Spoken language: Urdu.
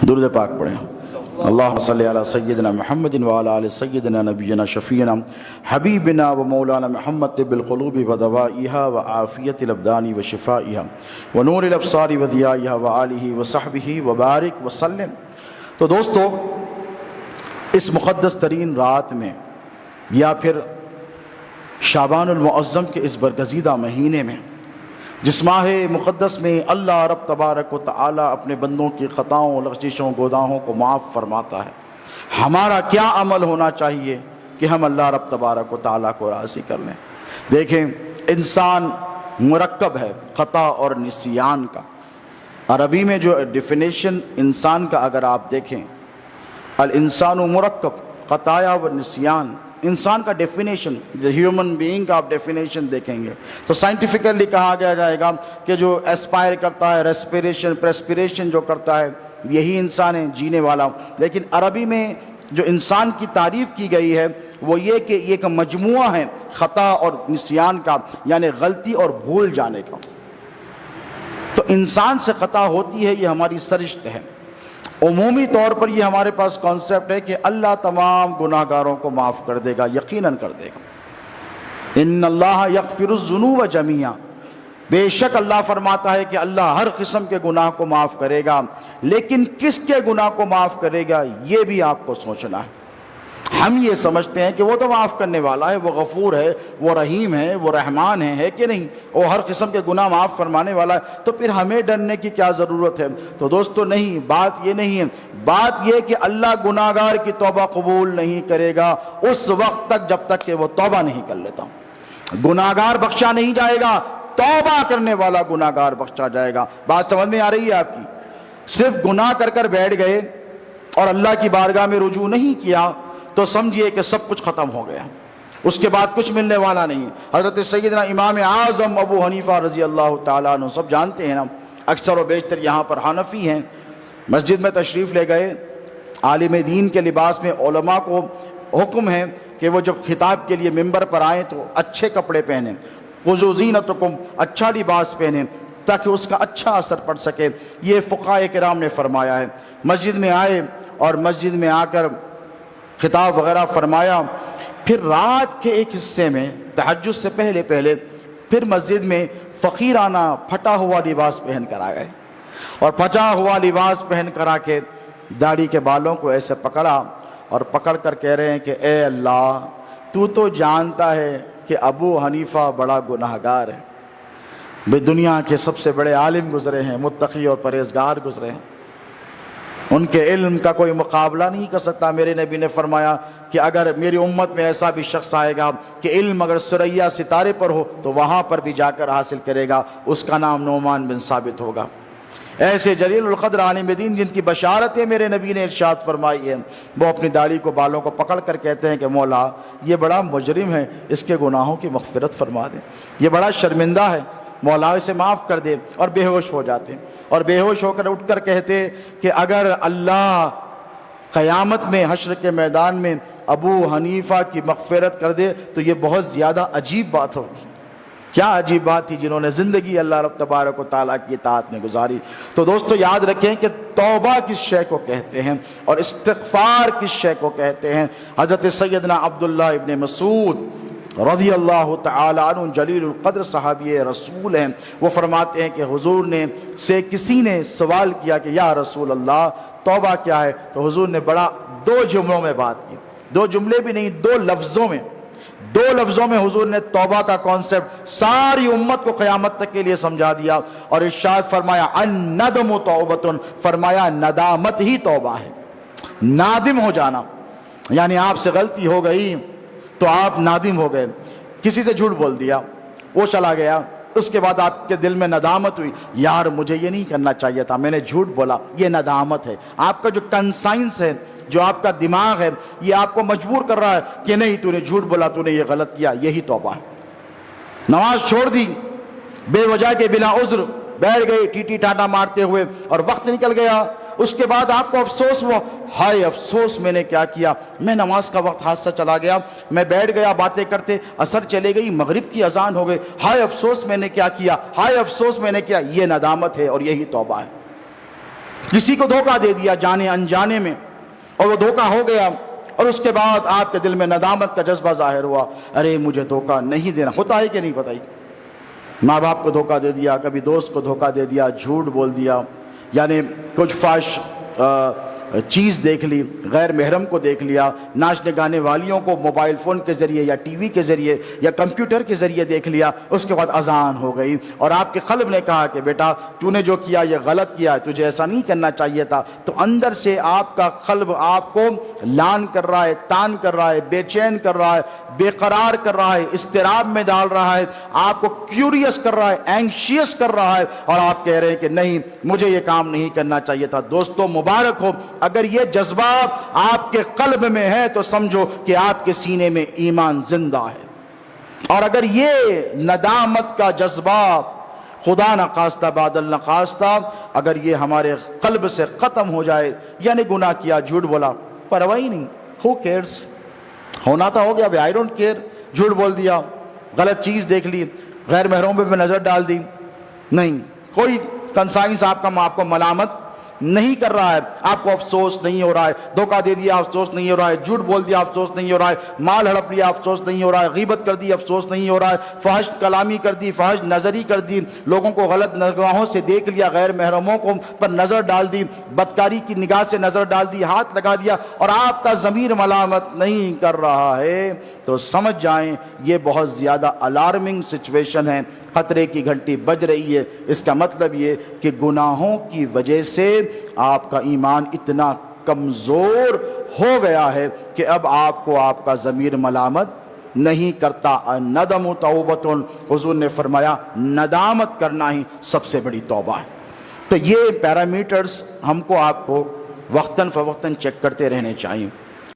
درود پاک پڑھیں۔ اللہم صلی علی سیدنا محمد وعلی آل سیدنا نبینا شفیعنا حبیبنا و مولانا محمد طب القلوب و دوائیہا و عافیت الابدان و شفائیہا و نور الابصار و ضیائیہا و آلہ و صحبہ و بارک وسلم۔ تو دوستو، اس مقدس ترین رات میں یا پھر شعبان المعظم کے اس برگزیدہ مہینے میں، جس ماہ مقدس میں اللہ رب تبارک و تعالی اپنے بندوں کی خطاؤں، لغزشوں، گناہوں کو معاف فرماتا ہے، ہمارا کیا عمل ہونا چاہیے کہ ہم اللہ رب تبارک و تعالی کو راضی کر لیں۔ دیکھیں، انسان مرکب ہے خطا اور نسیان کا۔ عربی میں جو ڈیفینیشن انسان کا اگر آپ دیکھیں، الانسان مرکب خطایا و نسیان، انسان کا ڈیفینیشن، ہیومن بینگ کا آپ ڈیفینیشن دیکھیں گے تو سائنٹیفکلی کہا گیا جائے گا کہ جو ایسپائر کرتا ہے، پریسپریشن جو کرتا ہے، یہی انسان ہے، جینے والا۔ لیکن عربی میں جو انسان کی تعریف کی گئی ہے وہ یہ کہ یہ ایک مجموعہ ہے خطا اور نسیان کا، یعنی غلطی اور بھول جانے کا۔ تو انسان سے خطا ہوتی ہے، یہ ہماری سرشت ہے۔ عمومی طور پر یہ ہمارے پاس کانسیپٹ ہے کہ اللہ تمام گناہگاروں کو معاف کر دے گا، یقیناً کر دے گا۔ ان اللہ یغفر الذنوب جمیعا، بے شک اللہ فرماتا ہے کہ اللہ ہر قسم کے گناہ کو معاف کرے گا، لیکن کس کے گناہ کو معاف کرے گا یہ بھی آپ کو سوچنا ہے۔ ہم یہ سمجھتے ہیں کہ وہ تو معاف کرنے والا ہے، وہ غفور ہے، وہ رحیم ہے، وہ رحمان ہے کہ نہیں، وہ ہر قسم کے گناہ معاف فرمانے والا ہے، تو پھر ہمیں ڈرنے کی کیا ضرورت ہے؟ تو دوستو نہیں، بات یہ نہیں ہے، بات یہ کہ اللہ گناہگار کی توبہ قبول نہیں کرے گا اس وقت تک جب تک کہ وہ توبہ نہیں کر لیتا۔ گناہگار بخشا نہیں جائے گا، توبہ کرنے والا گناہگار بخشا جائے گا۔ بات سمجھ میں آ رہی ہے آپ کی؟ صرف گناہ کر بیٹھ گئے اور اللہ کی بارگاہ میں رجوع نہیں کیا تو سمجھیے کہ سب کچھ ختم ہو گیا، اس کے بعد کچھ ملنے والا نہیں۔ حضرت سیدنا امام اعظم ابو حنیفہ رضی اللہ تعالیٰ عنہ، سب جانتے ہیں نا، اکثر و بیشتر یہاں پر حنفی ہیں، مسجد میں تشریف لے گئے، عالم دین کے لباس میں علماء کو حکم ہے کہ وہ جب خطاب کے لیے ممبر پر آئیں تو اچھے کپڑے پہنیں، خذوا زینتکم، اچھا لباس پہنیں تاکہ اس کا اچھا اثر پڑ سکے۔ یہ فقہاء کرام نے فرمایا ہے۔ مسجد میں آئے اور مسجد میں آ کر خطاب وغیرہ فرمایا، پھر رات کے ایک حصے میں تہجد سے پہلے پھر مسجد میں فقیرانہ پھٹا ہوا لباس پہن کر آ گئے، اور پھٹا ہوا لباس پہن کر آ کے داڑھی کے بالوں کو ایسے پکڑا اور پکڑ کر کہہ رہے ہیں کہ اے اللہ، تو تو جانتا ہے کہ ابو حنیفہ بڑا گناہگار ہے، بے دنیا کے سب سے بڑے عالم گزرے ہیں، متقی اور پرہیزگار گزرے ہیں، ان کے علم کا کوئی مقابلہ نہیں کر سکتا۔ میرے نبی نے فرمایا کہ اگر میری امت میں ایسا بھی شخص آئے گا کہ علم اگر ثریا ستارے پر ہو تو وہاں پر بھی جا کر حاصل کرے گا، اس کا نام نعمان بن ثابت ہوگا۔ ایسے جلیل القدر عالم دین جن کی بشارتیں میرے نبی نے ارشاد فرمائی ہے، وہ اپنی داڑھی کو، بالوں کو پکڑ کر کہتے ہیں کہ مولا، یہ بڑا مجرم ہے، اس کے گناہوں کی مغفرت فرما دے، یہ بڑا شرمندہ ہے، مولا اسے معاف کر دے، اور بے ہوش ہو جاتے ہیں، اور بے ہوش ہو کر اٹھ کر کہتے کہ اگر اللہ قیامت میں حشر کے میدان میں ابو حنیفہ کی مغفرت کر دے تو یہ بہت زیادہ عجیب بات ہوگی۔ کیا عجیب بات تھی جنہوں نے زندگی اللہ رب تبارک و تعالیٰ کی اطاعت میں گزاری۔ تو دوستو یاد رکھیں کہ توبہ کس شے کو کہتے ہیں اور استغفار کس شے کو کہتے ہیں۔ حضرت سیدنا عبداللہ ابن مسعود رضی اللہ تعالی عنہ جلیل القدر صحابی رسول ہیں، وہ فرماتے ہیں کہ حضور نے سے کسی نے سوال کیا کہ یا رسول اللہ، توبہ کیا ہے؟ تو حضور نے بڑا 2 جملوں میں بات کی، 2 جملے بھی نہیں، 2 لفظوں میں حضور نے توبہ کا کانسیپٹ ساری امت کو قیامت تک کے لیے سمجھا دیا، اور ارشاد فرمایا الندم توبۃ، فرمایا ندامت ہی توبہ ہے۔ نادم ہو جانا، یعنی آپ سے غلطی ہو گئی تو آپ نادم ہو گئے، کسی سے جھوٹ بول دیا، وہ چلا گیا، اس کے بعد آپ کے دل میں ندامت ہوئی، یار مجھے یہ نہیں کرنا چاہیے تھا، میں نے جھوٹ بولا، یہ ندامت ہے۔ آپ کا جو کنسائنس ہے، جو آپ کا دماغ ہے، یہ آپ کو مجبور کر رہا ہے کہ نہیں، تو نے جھوٹ بولا، تو نے یہ غلط کیا، یہی توبہ ہے۔ نماز چھوڑ دی بے وجہ کے، بلا عذر بیٹھ گئے ٹیٹی ٹاٹا مارتے ہوئے، اور وقت نکل گیا، اس کے بعد آپ کو افسوس ہوا، ہائے افسوس میں نے کیا کیا، میں نماز کا وقت ہاتھ سے چلا گیا، میں بیٹھ گیا باتیں کرتے، عصر چلے گئی، مغرب کی اذان ہو گئی، ہائے افسوس میں نے کیا کیا، ہائے افسوس میں نے کیا۔ یہ ندامت ہے اور یہی توبہ ہے۔ کسی کو دھوکہ دے دیا جانے انجانے میں اور وہ دھوکہ ہو گیا، اور اس کے بعد آپ کے دل میں ندامت کا جذبہ ظاہر ہوا، ارے مجھے دھوکہ نہیں دینا۔ ہوتا ہے کہ نہیں پتہ ہی، ماں باپ کو دھوکہ دے دیا، کبھی دوست کو دھوکہ دے دیا، جھوٹ بول دیا، یعنی کچھ فحش چیز دیکھ لی، غیر محرم کو دیکھ لیا، ناچنے گانے والیوں کو موبائل فون کے ذریعے یا ٹی وی کے ذریعے یا کمپیوٹر کے ذریعے دیکھ لیا، اس کے بعد اذان ہو گئی اور آپ کے قلب نے کہا کہ بیٹا تو نے جو کیا یہ غلط کیا ہے، تجھے ایسا نہیں کرنا چاہیے تھا، تو اندر سے آپ کا قلب آپ کو لان کر رہا ہے، تان کر رہا ہے، بے چین کر رہا ہے، بے قرار کر رہا ہے، اضطراب میں ڈال رہا ہے، آپ کو کیوریس کر رہا ہے، اینگشیس کر رہا ہے، اور آپ کہہ رہے ہیں کہ نہیں مجھے یہ کام نہیں کرنا چاہیے تھا۔ دوستو مبارک ہو، اگر یہ جذبہ آپ کے قلب میں ہے تو سمجھو کہ آپ کے سینے میں ایمان زندہ ہے، اور اگر یہ ندامت کا جذبہ خدا نخواستہ بعد النخواستہ اگر یہ ہمارے قلب سے ختم ہو جائے، یعنی گناہ کیا، جھوٹ بولا، پرواہ ہی نہیں، who cares، ہونا تھا ہو گیا، آئی ڈونٹ کیئر، جھوٹ بول دیا، غلط چیز دیکھ لی، غیر محرموں پہ نظر ڈال دی، نہیں کوئی کنسائنس آپ کو ملامت نہیں کر رہا ہے، آپ کو افسوس نہیں ہو رہا ہے، دھوکہ دے دیا افسوس نہیں ہو رہا ہے، جھوٹ بول دیا افسوس نہیں ہو رہا ہے، مال ہڑپ لیا افسوس نہیں ہو رہا ہے، غیبت کر دی افسوس نہیں ہو رہا ہے، فحش کلامی کر دی، فحش نظری کر دی، لوگوں کو غلط نگاہوں سے دیکھ لیا، غیر محرموں کو پر نظر ڈال دی، بدکاری کی نگاہ سے نظر ڈال دی، ہاتھ لگا دیا، اور آپ کا ضمیر ملامت نہیں کر رہا ہے، تو سمجھ جائیں یہ بہت زیادہ الارمنگ سچویشن ہے، خطرے کی گھنٹی بج رہی ہے۔ اس کا مطلب یہ کہ گناہوں کی وجہ سے آپ کا ایمان اتنا کمزور ہو گیا ہے کہ اب آپ کو آپ کا ضمیر ملامت نہیں کرتا۔ ندم توبۃ، حضور نے فرمایا ندامت کرنا ہی سب سے بڑی توبہ ہے۔ تو یہ پیرامیٹرز ہم کو آپ کو وقتاً فوقتاً چیک کرتے رہنے چاہیے۔